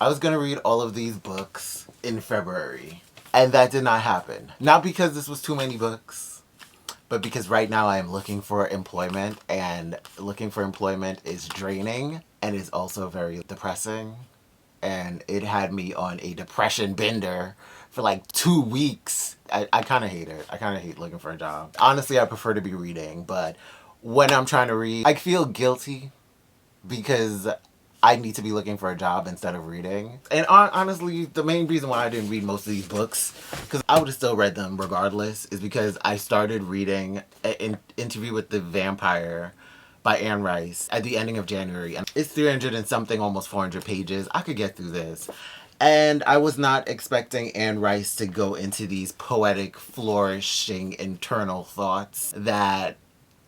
I was gonna read all of these books in February, and that did not happen. Not because this was too many books, but because right now I am looking for employment, and looking for employment is draining and is also very depressing. And it had me on a depression bender for like 2 weeks. I kind of hate it. I kind of hate looking for a job. Honestly, I prefer to be reading, but when I'm trying to read, I feel guilty because I need to be looking for a job instead of reading. And honestly, the main reason why I didn't read most of these books, because I would have still read them regardless, is because I started reading an interview with the vampire by Anne Rice at the ending of January. And it's 300 and something, almost 400 pages. I could get through this. And I was not expecting Anne Rice to go into these poetic, flourishing, internal thoughts that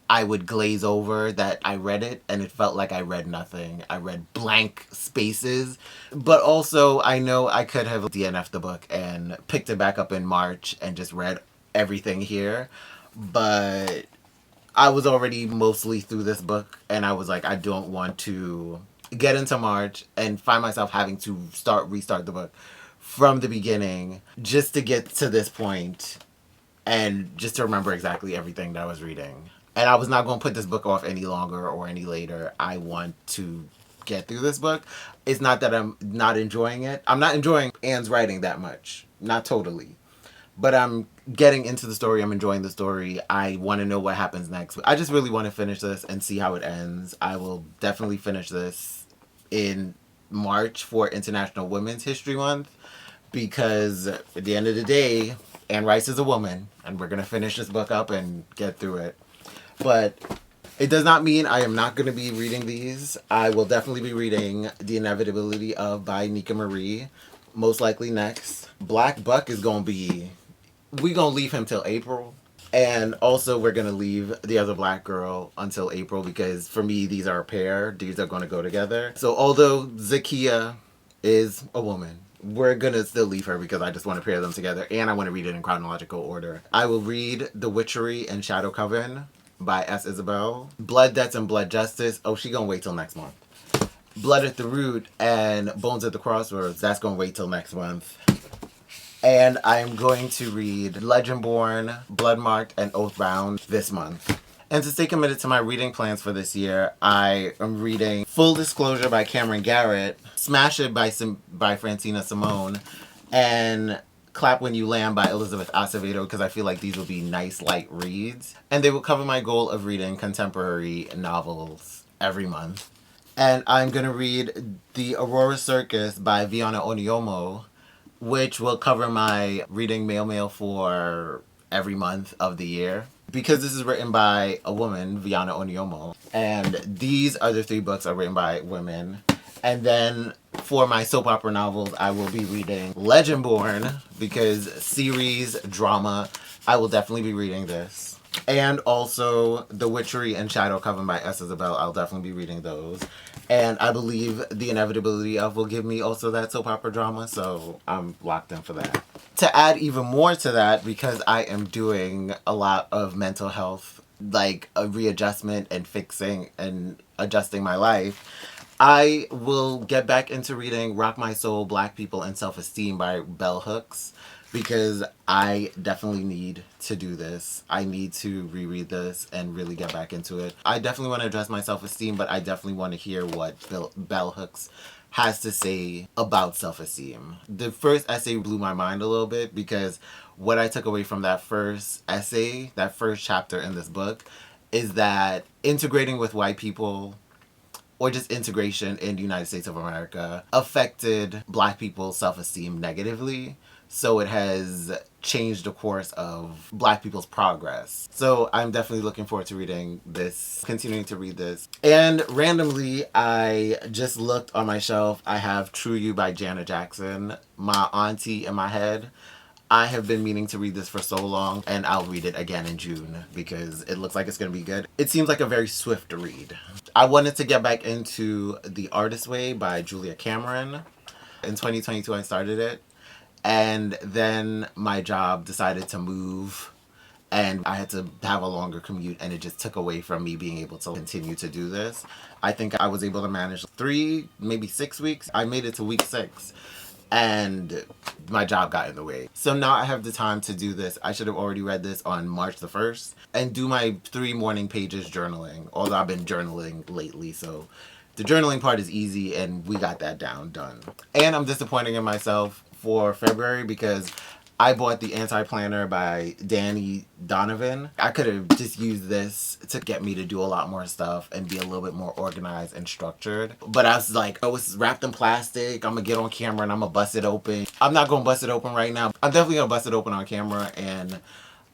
I would glaze over. That I read it and it felt like I read nothing. I read blank spaces. But also, I know I could have DNF'd the book and picked it back up in March and just read everything here. But I was already mostly through this book, and I was like, I don't want to get into March and find myself having to restart the book from the beginning just to get to this point and just to remember exactly everything that I was reading. And I was not going to put this book off any longer or any later. I want to get through this book. It's not that I'm not enjoying it. I'm not enjoying Anne's writing that much. Not totally. But I'm getting into the story. I'm enjoying the story. I want to know what happens next. I just really want to finish this and see how it ends. I will definitely finish this in March for International Women's History Month, because at the end of the day, Anne Rice is a woman, and we're going to finish this book up and get through it. But it does not mean I am not going to be reading these. I will definitely be reading The Inevitability of by Neka Marie, most likely next. Black Buck is going to be... We're going to leave him till April. And also we're going to leave The Other Black Girl until April, because for me, these are a pair. These are going to go together. So although Zakiya is a woman, we're going to still leave her because I just want to pair them together. And I want to read it in chronological order. I will read The Witchery and Shadow Coven by S. Isabelle. Blood Debts and Blood Justice. Oh, she going to wait till next month. Blood at the Root and Bones at the Crossroads. That's going to wait till next month. And I'm going to read Legendborn, Bloodmarked, and Oathbound this month. And to stay committed to my reading plans for this year, I am reading Full Disclosure by Camryn Garrett, Smash It by Francina Simone, and Clap When You Land by Elizabeth Acevedo, because I feel like these will be nice, light reads. And they will cover my goal of reading contemporary novels every month. And I'm going to read The Aurora Circus by Viano Oniomoh, which will cover my reading mail for every month of the year. Because this is written by a woman, Viano Oniomoh, and these other 3 books are written by women. And then for my soap opera novels, I will be reading Legendborn, because series, drama, I will definitely be reading this. And also The Witchery and Shadow Coven by S. Isabelle, I'll definitely be reading those. And I believe The Inevitability of will give me also that soap opera drama, so I'm locked in for that. To add even more to that, because I am doing a lot of mental health, like a readjustment and fixing and adjusting my life, I will get back into reading Rock My Soul, Black People, and Self-Esteem by Bell Hooks, because I definitely need to do this. I need to reread this and really get back into it. I definitely want to address my self-esteem, but I definitely want to hear what Bell Hooks has to say about self-esteem. The first essay blew my mind a little bit, because what I took away from that first essay, that first chapter in this book, is that integrating with white people, or just integration in the United States of America, affected Black people's self-esteem negatively. So it has changed the course of Black people's progress. So I'm definitely looking forward to reading this, continuing to read this. And randomly, I just looked on my shelf. I have True You by Janet Jackson, my auntie in my head. I have been meaning to read this for so long, and I'll read it again in June because it looks like it's going to be good. It seems like a very swift read. I wanted to get back into The Artist's Way by Julia Camryn. In 2022, I started it. And then my job decided to move, and I had to have a longer commute, and it just took away from me being able to continue to do this. I think I was able to manage 3, maybe 6 weeks. I made it to week 6. And my job got in the way. So now I have the time to do this. I should have already read this on March the 1st and do my 3 morning pages journaling. Although I've been journaling lately, so the journaling part is easy and we got that done. And I'm disappointing in myself for February because I bought the Anti-Planner by Danny Donovan. I could have just used this to get me to do a lot more stuff and be a little bit more organized and structured. But I was like, oh, it's wrapped in plastic. I'm going to get on camera and I'm going to bust it open. I'm not going to bust it open right now. I'm definitely going to bust it open on camera, and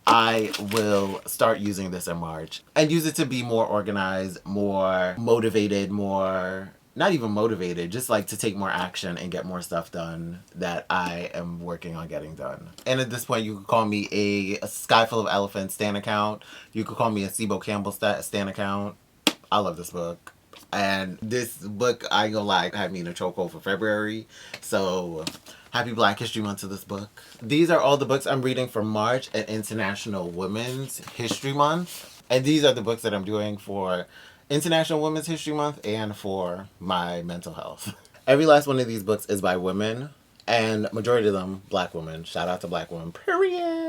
I will start using this in March and use it to be more organized, more motivated, more... not even motivated, just like to take more action and get more stuff done that I am working on getting done. And at this point, you could call me a Sky Full of Elephants stan account. You could call me a Sibo Campbell stan account. I love this book. And this book, I ain't gonna lie, had me in a chokehold for February. So happy Black History Month to this book. These are all the books I'm reading for March at International Women's History Month. And these are the books that I'm doing for International Women's History Month and for my mental health. Every last one of these books is by women, and majority of them Black women. Shout out to Black women, period.